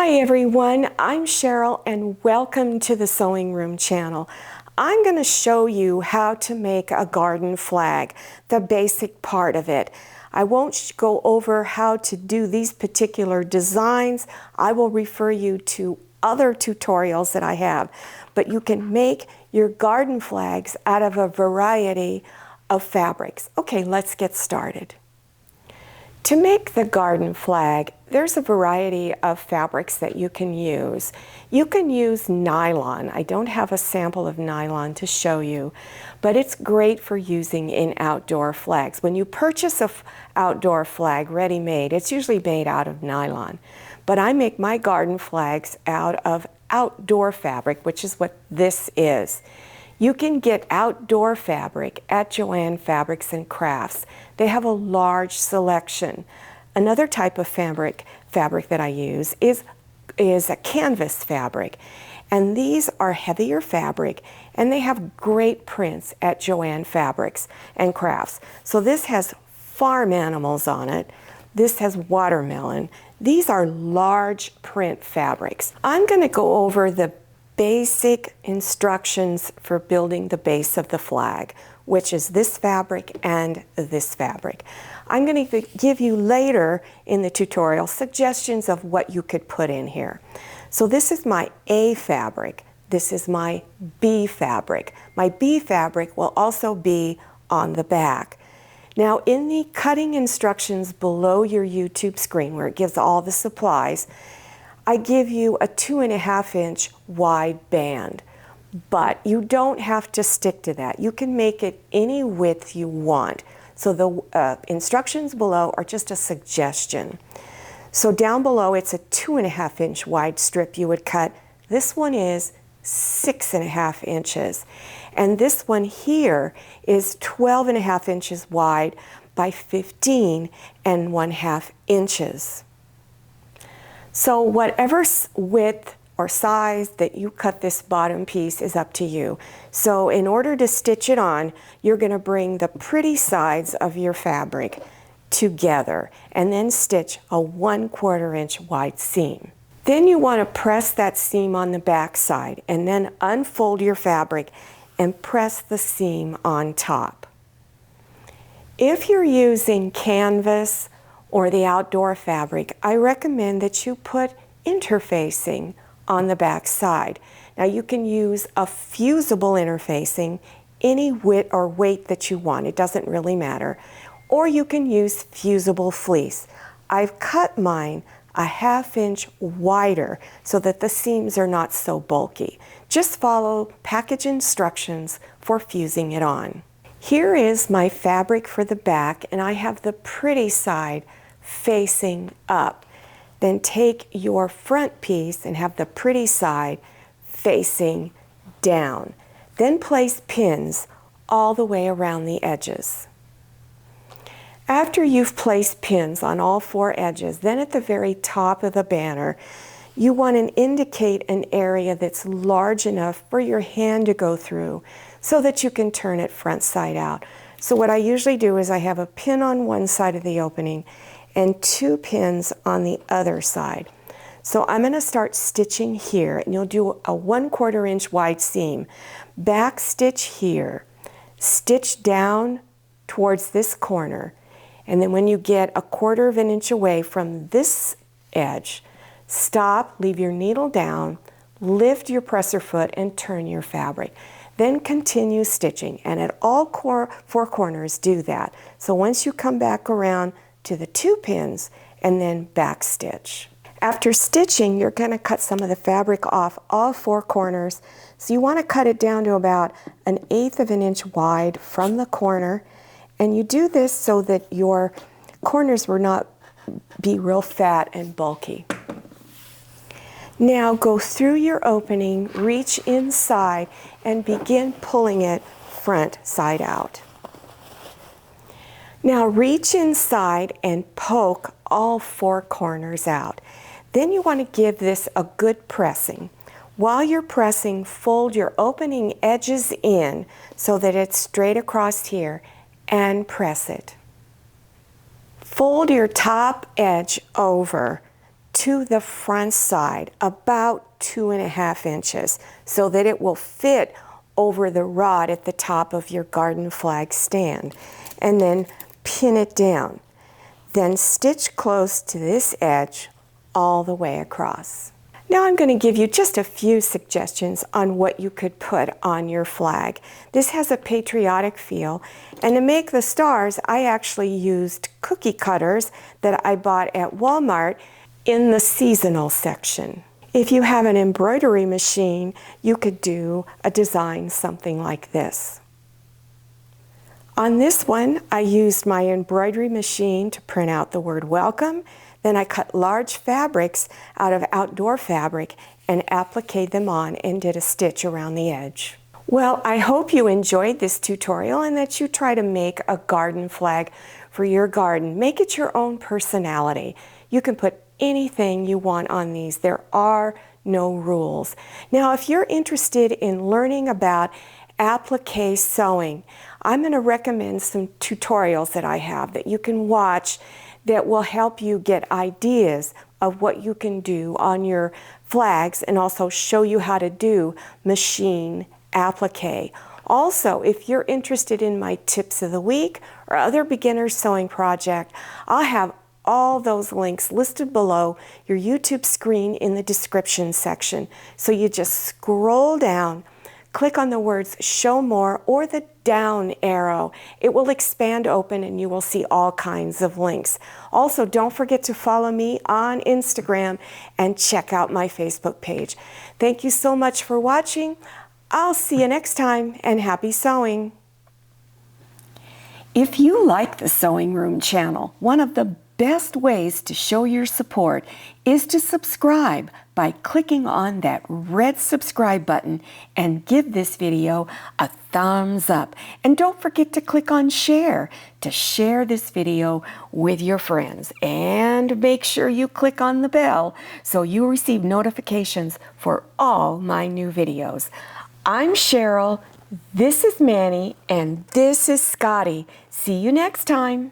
Hi everyone, I'm Cheryl and welcome to the Sewing Room channel. I'm going to show you how to make a garden flag, the basic part of it. I won't go over how to do these particular designs. I will refer you to other tutorials that I have, but you can make your garden flags out of a variety of fabrics. Okay, let's get started. To make the garden flag, there's a variety of fabrics that you can use. You can use nylon. I don't have a sample of nylon to show you, but it's great for using in outdoor flags. When you purchase an outdoor flag ready-made, it's usually made out of nylon. But I make my garden flags out of outdoor fabric, which is what this is. You can get outdoor fabric at Joann Fabrics and Crafts. They have a large selection. Another type of fabric that I use is a canvas fabric. And these are heavier fabric and they have great prints at Joann Fabrics and Crafts. So this has farm animals on it. This has watermelon. These are large print fabrics. I'm going to go over the basic instructions for building the base of the flag, which is this fabric and this fabric. I'm going to give you later in the tutorial suggestions of what you could put in here. So this is my A fabric. This is my B fabric. My B fabric will also be on the back. Now in the cutting instructions below your YouTube screen where it gives all the supplies, I give you a 2.5 inch wide band, but you don't have to stick to that. You can make it any width you want. So the instructions below are just a suggestion. So down below it's a 2.5 inch wide strip you would cut. This one is 6.5 inches. And this one here is 12.5 inches wide by 15.5 inches. So whatever width or size that you cut this bottom piece is up to you. So in order to stitch it on, you're going to bring the pretty sides of your fabric together and then stitch a 1/4 inch wide seam. Then you want to press that seam on the back side and then unfold your fabric and press the seam on top. If you're using canvas or the outdoor fabric, I recommend that you put interfacing on the back side. Now you can use a fusible interfacing, any width or weight that you want, it doesn't really matter. Or you can use fusible fleece. I've cut mine a 1/2 inch wider so that the seams are not so bulky. Just follow package instructions for fusing it on. Here is my fabric for the back and I have the pretty side facing up. Then take your front piece and have the pretty side facing down. Then place pins all the way around the edges. After you've placed pins on all 4 edges, then at the very top of the banner, you want to indicate an area that's large enough for your hand to go through so that you can turn it front side out. So what I usually do is I have a pin on one side of the opening and 2 pins on the other side. So I'm going to start stitching here and you'll do a 1/4 inch wide seam. Back stitch here, stitch down towards this corner, and then when you get a 1/4 inch away from this edge, stop, leave your needle down, lift your presser foot and turn your fabric. Then continue stitching and at all 4 corners do that. So once you come back around to the 2 pins and then back stitch. After stitching, you're going to cut some of the fabric off all 4 corners. So you want to cut it down to about 1/8 of an inch wide from the corner. And you do this so that your corners will not be real fat and bulky. Now go through your opening, reach inside, and begin pulling it front side out. Now reach inside and poke all 4 corners out. Then you want to give this a good pressing. While you're pressing, fold your opening edges in so that it's straight across here and press it. Fold your top edge over to the front side, about 2.5 inches, so that it will fit over the rod at the top of your garden flag stand. And then pin it down. Then stitch close to this edge all the way across. Now I'm going to give you just a few suggestions on what you could put on your flag. This has a patriotic feel, and to make the stars I actually used cookie cutters that I bought at Walmart in the seasonal section. If you have an embroidery machine, you could do a design something like this. On this one, I used my embroidery machine to print out the word welcome. Then I cut large fabrics out of outdoor fabric and appliqued them on and did a stitch around the edge. Well, I hope you enjoyed this tutorial and that you try to make a garden flag for your garden. Make it your own personality. You can put anything you want on these. There are no rules. Now, if you're interested in learning about applique sewing, I'm going to recommend some tutorials that I have that you can watch that will help you get ideas of what you can do on your flags and also show you how to do machine applique. Also, if you're interested in my tips of the week or other beginner sewing project, I'll have all those links listed below your YouTube screen in the description section. So you just scroll down, click on the words show more or the down arrow. It will expand open and you will see all kinds of links. Also, don't forget to follow me on Instagram and check out my Facebook page. Thank you so much for watching. I'll see you next time, and happy sewing. If you like the Sewing Room channel, one of the best ways to show your support is to subscribe by clicking on that red subscribe button and give this video a thumbs up. And don't forget to click on share to share this video with your friends. And make sure you click on the bell so you receive notifications for all my new videos. I'm Cheryl, this is Manny, and this is Scotty. See you next time.